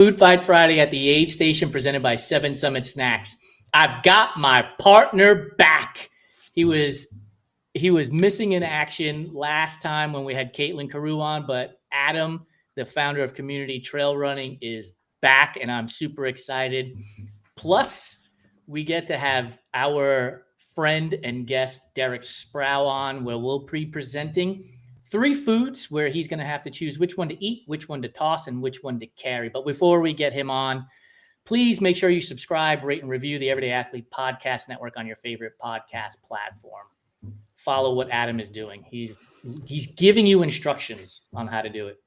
Food Fight Friday at the aid station presented by Seven Summit Snacks. I've got my partner back. He was missing in action last time when we had Caitlin Carew on, but Adam, the founder of Community Trail Running, is back, and I'm super excited. Plus, we get to have our friend and guest Derek Sprau on, where we'll be presenting 3 foods where he's going to have to choose which one to eat, which one to toss, and which one to carry. But before we get him on, please make sure you subscribe, rate, and review the Everyday Athlete Podcast Network on your favorite podcast platform. Follow what Adam is doing. He's giving you instructions on how to do it.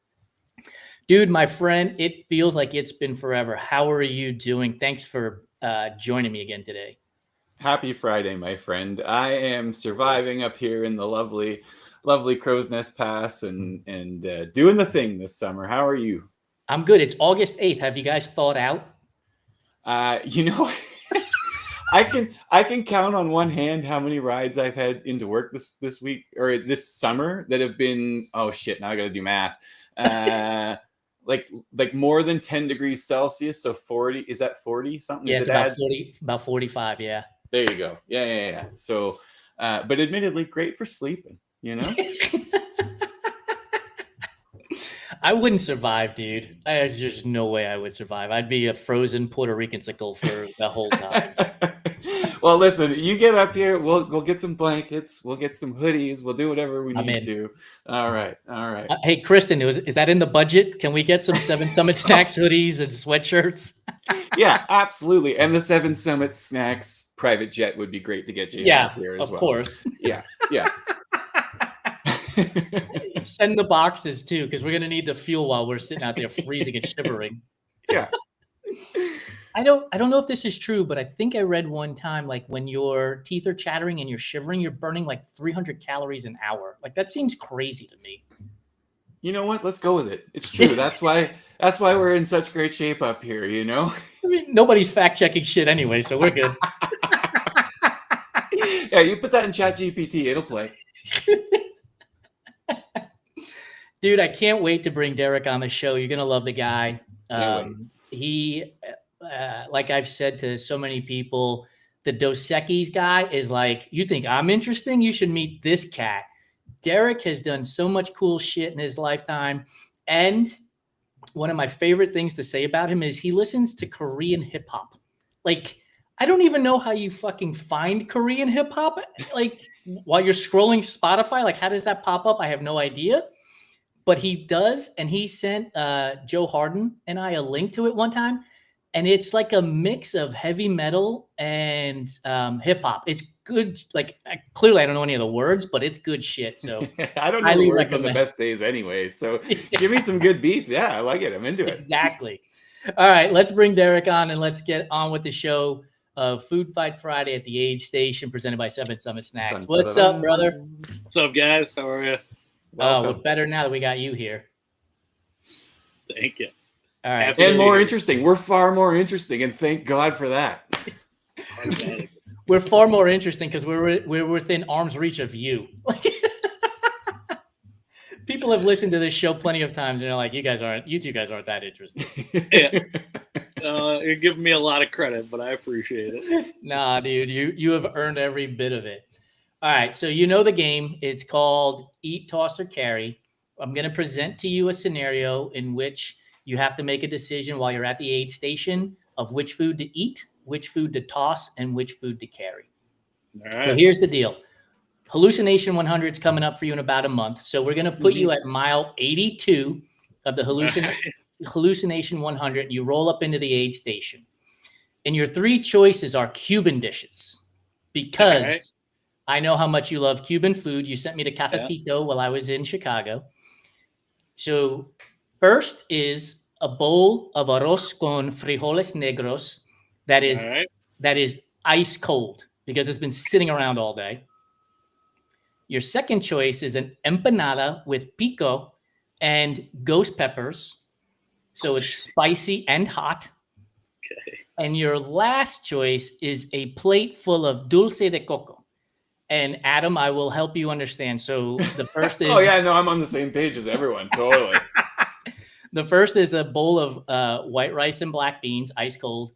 Dude, my friend, it feels like it's been forever. How are you doing? Thanks for joining me again today. Happy Friday, my friend. I am surviving up here in the lovely Crow's Nest Pass and doing the thing this summer. How are you? I'm good. It's August 8th. Have you guys thawed out? I can count on one hand how many rides I've had into work this week or this summer that have been, oh shit, now I got to do math. Like more than 10 degrees Celsius. So 40, is that 40 something? Yeah, it's about 45. Yeah. There you go. Yeah. So, but admittedly great for sleeping, you know? I wouldn't survive, dude. There's just no way I would survive. I'd be a frozen Puerto Rican sickle for the whole time. Well, listen, you get up here, we'll get some blankets, we'll get some hoodies, we'll do whatever we need to. All right. Hey, Kristen, is that in the budget? Can we get some Seven Summit Snacks hoodies and sweatshirts? Yeah, absolutely. And the Seven Summit Snacks private jet would be great to get Jason up here as well. Of course. Yeah. Send the boxes too, because we're gonna need the fuel while we're sitting out there freezing and shivering. Yeah. I don't know if this is true, but I think I read one time, like when your teeth are chattering and you're shivering, you're burning like 300 calories an hour. Like that seems crazy to me. You know what? Let's go with it. It's true. That's why we're in such great shape up here, you know? I mean, nobody's fact checking shit anyway, so we're good. Yeah, you put that in ChatGPT, it'll play. Dude, I can't wait to bring Derek on the show. You're gonna love the guy. He, like I've said to so many people, the Dos Equis guy is like, you think I'm interesting? You should meet this cat. Derek has done so much cool shit in his lifetime. And one of my favorite things to say about him is he listens to Korean hip hop. Like, I don't even know how you fucking find Korean hip hop. Like, while you're scrolling Spotify, like, how does that pop up? I have no idea. But he does, and he sent Joe Harden and I a link to it one time, and it's like a mix of heavy metal and hip hop. It's good. Like clearly, I don't know any of the words, but it's good shit. So I don't know the words on the best days anyway. So give me some good beats. Yeah, I like it. I'm into it. Exactly. All right, let's bring Derek on and let's get on with the show. Food Fight Friday at the aid station presented by Seven Summit Snacks. What's up, brother? What's up, guys? How are you? We're better now that we got you here. Thank you. All right. Absolutely. And more interesting. We're far more interesting, and thank God for that. We're far more interesting because we're within arm's reach of you. People have listened to this show plenty of times, and they're like, you two guys aren't that interesting. Yeah. You're giving me a lot of credit, but I appreciate it. Nah, dude, you have earned every bit of it. All right, so you know the game. It's called Eat, Toss, or Carry. I'm going to present to you a scenario in which you have to make a decision while you're at the aid station of which food to eat, which food to toss, and which food to carry. All right. So here's the deal. Hallucination 100 is coming up for you in about a month. So we're going to put you at mile 82 of the Hallucination 100. You roll up into the aid station. And your 3 choices are Cuban dishes because I know how much you love Cuban food. You sent me to Cafecito while I was in Chicago. So first is a bowl of arroz con frijoles negros that is ice cold because it's been sitting around all day. Your second choice is an empanada with pico and ghost peppers. So it's spicy and hot. Okay. And your last choice is a plate full of dulce de coco. And Adam, I will help you understand. So the first is... Oh, yeah, no, I'm on the same page as everyone. Totally. The first is a bowl of white rice and black beans, ice cold.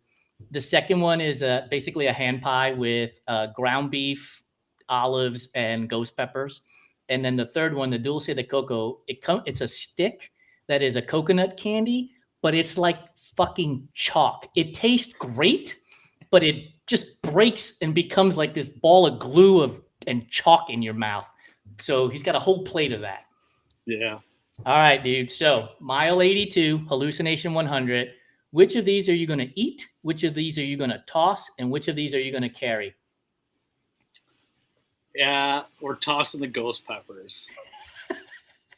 The second one is basically a hand pie with ground beef, olives, and ghost peppers. And then the third one, the dulce de coco, it's a stick that is a coconut candy, but it's like fucking chalk. It tastes great, but it just breaks and becomes like this ball of glue and chalk in your mouth. So he's got a whole plate of that. Yeah. All right, dude. So mile 82, hallucination 100. Which of these are you going to eat? Which of these are you going to toss? And which of these are you going to carry? Yeah, we're tossing the ghost peppers.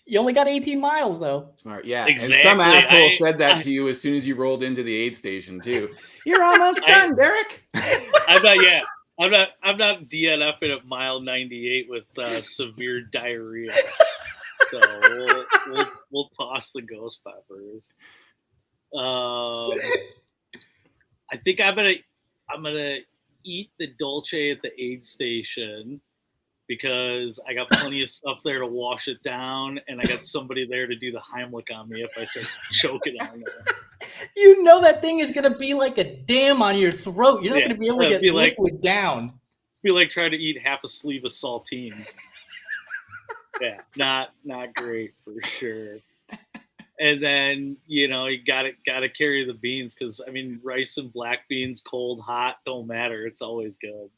You only got 18 miles, though. Smart, yeah. Exactly. And some asshole said that to you as soon as you rolled into the aid station too. You're almost done, Derek. I'm not yet. I'm not DNFing at mile 98 with severe diarrhea. So we'll toss the ghost peppers. I think I'm gonna eat the dolce at the aid station because I got plenty of stuff there to wash it down, and I got somebody there to do the Heimlich on me if I start choking on it. You know that thing is going to be like a dam on your throat. You're not going to be able to get liquid down. It'd be like trying to eat half a sleeve of saltines. Yeah, not great for sure. And then you gotta carry the beans because I mean rice and black beans, cold, hot, don't matter. It's always good.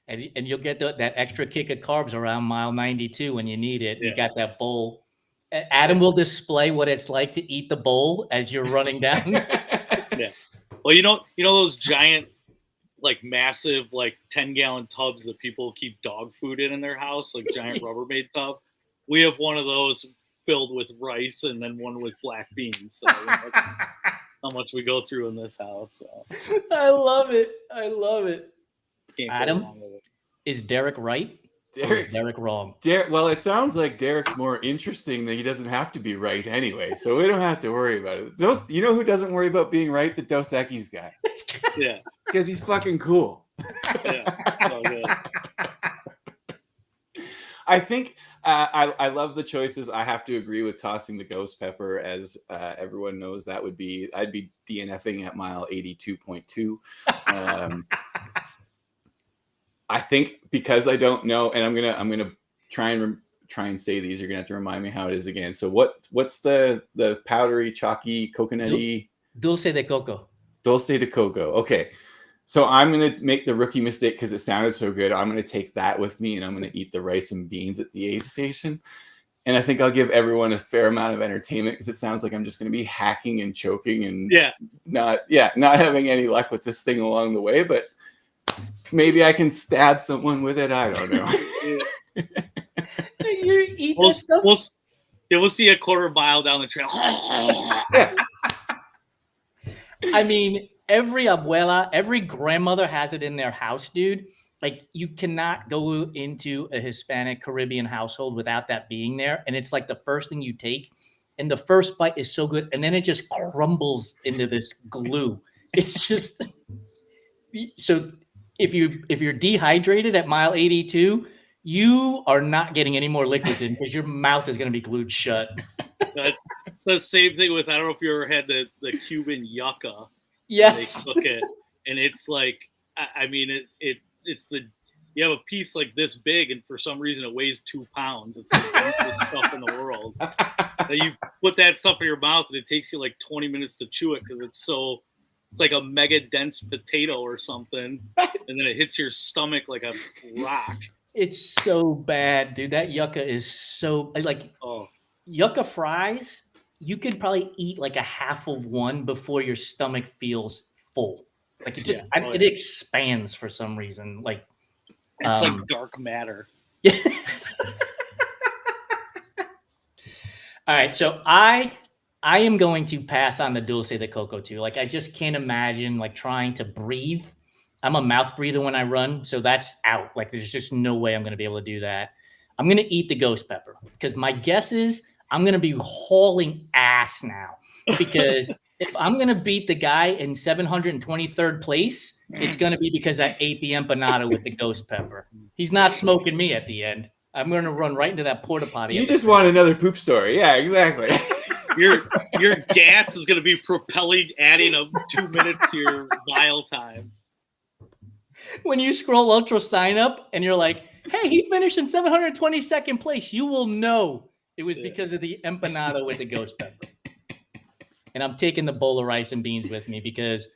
And you'll get that extra kick of carbs around mile 92 when you need it. Yeah. You got that bowl. Adam will display what it's like to eat the bowl as you're running down. Yeah. Well, you know those giant, like massive, like 10-gallon tubs that people keep dog food in their house, like giant Rubbermaid tub. We have one of those filled with rice and then one with black beans. So how much we go through in this house. So. I love it. Adam, is Derek right? Or is Derek wrong? Well, it sounds like Derek's more interesting than he doesn't have to be right anyway. So we don't have to worry about it. You know who doesn't worry about being right? The Dos Equis guy. Yeah. Because he's fucking cool. Yeah. So good. I think I love the choices. I have to agree with tossing the ghost pepper, as everyone knows I'd be DNFing at mile 82.2. I think because I don't know, and I'm gonna try and say these. You're gonna have to remind me how it is again. So what's the powdery, chalky, coconutty? Dulce de coco. Dulce de coco. Okay. So I'm going to make the rookie mistake because it sounded so good. I'm going to take that with me and I'm going to eat the rice and beans at the aid station. And I think I'll give everyone a fair amount of entertainment because it sounds like I'm just going to be hacking and choking and not having any luck with this thing along the way. But maybe I can stab someone with it. I don't know. You eat this stuff? We'll see a quarter mile down the trail. I mean, every abuela, every grandmother has it in their house, dude. Like, you cannot go into a Hispanic Caribbean household without that being there. And it's like the first thing you take. And the first bite is so good. And then it just crumbles into this glue. It's just so if you're dehydrated at mile 82, you are not getting any more liquids in because your mouth is going to be glued shut. It's the same thing with, I don't know if you ever had the Cuban yucca. Yes. They cook it, and it's like, I mean, it's you have a piece like this big, and for some reason it weighs 2 pounds. It's the densest stuff in the world. And you put that stuff in your mouth, and it takes you like 20 minutes to chew it because it's like a mega dense potato or something, and then it hits your stomach like a rock. It's so bad, dude. That yucca is so yucca fries. You could probably eat like a half of one before your stomach feels full. Like it just it expands for some reason. Like it's like dark matter. Yeah. All right, so I am going to pass on the dulce de coco too. Like I just can't imagine like trying to breathe. I'm a mouth breather when I run, so that's out. Like there's just no way I'm going to be able to do that. I'm going to eat the ghost pepper because my guess is I'm going to be hauling ass now because if I'm going to beat the guy in 723rd place, it's going to be because I ate the empanada with the ghost pepper. He's not smoking me at the end. I'm going to run right into that porta potty. You just want another poop story. Yeah, exactly. your gas is going to be propelling, adding 2 minutes to your mile time. When you scroll Ultra Sign Up and you're like, hey, he finished in 722nd place, you will know it was because of the empanada with the ghost pepper. And I'm taking the bowl of rice and beans with me because,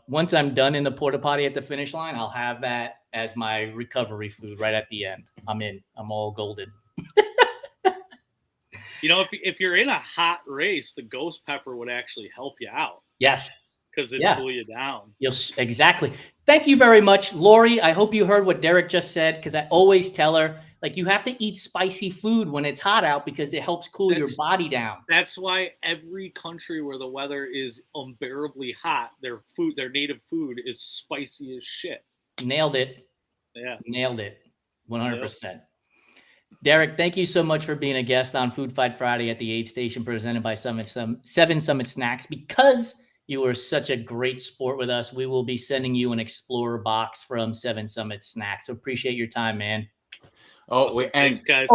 once I'm done in the porta potty at the finish line, I'll have that as my recovery food right at the end. I'm in. I'm all golden. If you're in a hot race, the ghost pepper would actually help you out. Yes. Because it'll cool you down. Exactly. Thank you very much, Lori. I hope you heard what Derek just said, because I always tell her, you have to eat spicy food when it's hot out because it helps cool your body down. That's why every country where the weather is unbearably hot, their native food is spicy as shit. Nailed it. Yeah. Nailed it. 100%. Yep. Derek, thank you so much for being a guest on Food Fight Friday at the Aid Station presented by Seven Summit Snacks. Because you were such a great sport with us, we will be sending you an Explorer box from Seven Summit Snacks. So appreciate your time, man. Oh, awesome. Wait, and thanks, guys.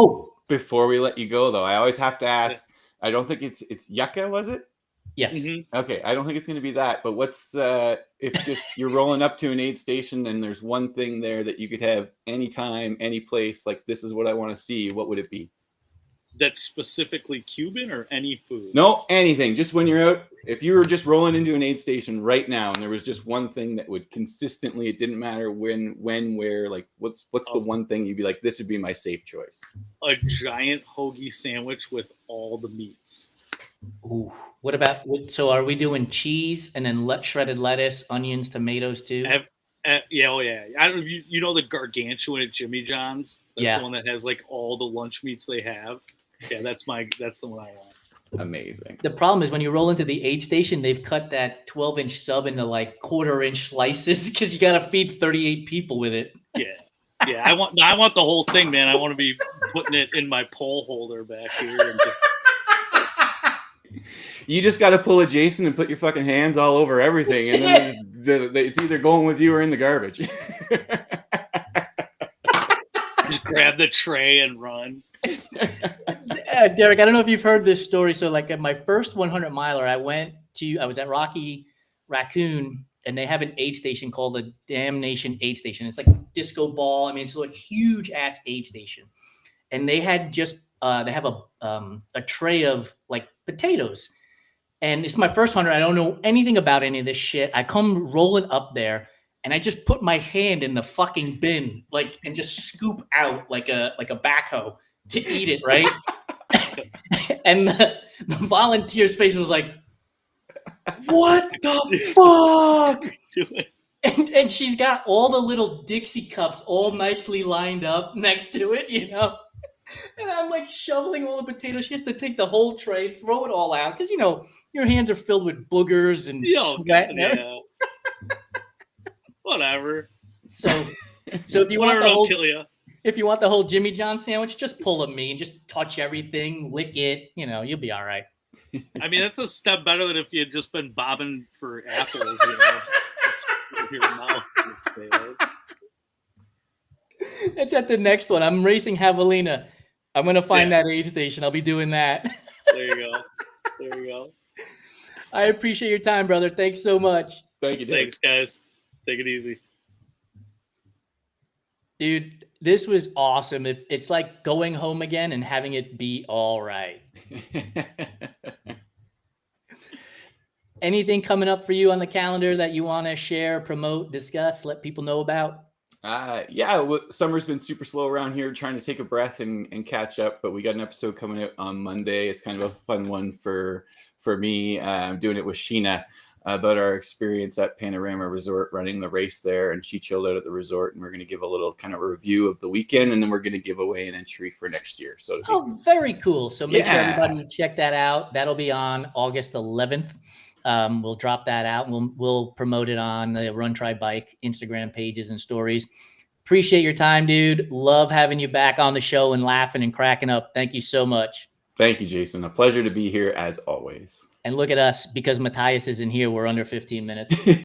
Before we let you go, though, I always have to ask. I don't think it's yucca, was it? Yes. Mm-hmm. Okay, I don't think it's going to be that. But what's if just you're rolling up to an aid station and there's one thing there that you could have anytime, any place, like this is what I want to see, what would it be? That's specifically Cuban or any food? No, anything. Just when you're out, if you were just rolling into an aid station right now and there was just one thing that would consistently, it didn't matter when, where, what's the one thing you'd be like, this would be my safe choice? A giant hoagie sandwich with all the meats. Ooh, what about, so are we doing cheese and then shredded lettuce, onions, tomatoes too? Yeah. I don't know if you know the gargantuan at Jimmy John's. That's the one that has all the lunch meats they have. Yeah, that's the one I want. Amazing. The problem is when you roll into the aid station, they've cut that 12-inch sub into 1/4-inch slices because you got to feed 38 people with it. Yeah. I want the whole thing, man. I want to be putting it in my pole holder back here and just. You just got to pull a Jason and put your fucking hands all over everything, and then it's either going with you or in the garbage. Just grab the tray and run. Derek, I don't know if you've heard this story. So at my first 100 miler, I was at Rocky Raccoon, and they have an aid station called the Damnation Aid Station. It's like disco ball. I mean, it's a huge ass aid station. And they had they have a tray of potatoes. And it's my first 100. I don't know anything about any of this shit. I come rolling up there and I just put my hand in the fucking bin, and just scoop out like a backhoe to eat it, right? And the volunteer's face was like, what the fuck? And she's got all the little Dixie cups all nicely lined up next to it, And I'm shoveling all the potatoes. She has to take the whole tray, throw it all out. Because, your hands are filled with boogers and sweat. Yeah. Whatever. So if you want the whole Jimmy John sandwich, just pull a me and just touch everything, lick it. You'll be all right. I mean, that's a step better than if you had just been bobbing for apples. Your mouth. That's at the next one. I'm racing Javelina. I'm going to find that aid station. I'll be doing that. There you go. I appreciate your time, brother. Thanks so much. Thank you, Dave. Thanks, guys. Take it easy. Dude, this was awesome. It's like going home again and having it be all right. Anything coming up for you on the calendar that you want to share, promote, discuss, let people know about? Summer's been super slow around here, trying to take a breath and catch up, but we got an episode coming out on Monday. It's kind of a fun one for me. I'm doing it with Sheena about our experience at Panorama Resort running the race there, and she chilled out at the resort, and we're going to give a little kind of review of the weekend, and then we're going to give away an entry for next year. So very cool. So make sure everybody check that out. That'll be on August 11th. We'll drop that out and we'll promote it on the Run Try Bike Instagram pages and stories. Appreciate your time, dude. Love having you back on the show and laughing and cracking up. Thank you so much. Thank you, Jason. A pleasure to be here as always. And look at us, because Matthias isn't here, we're under 15 minutes.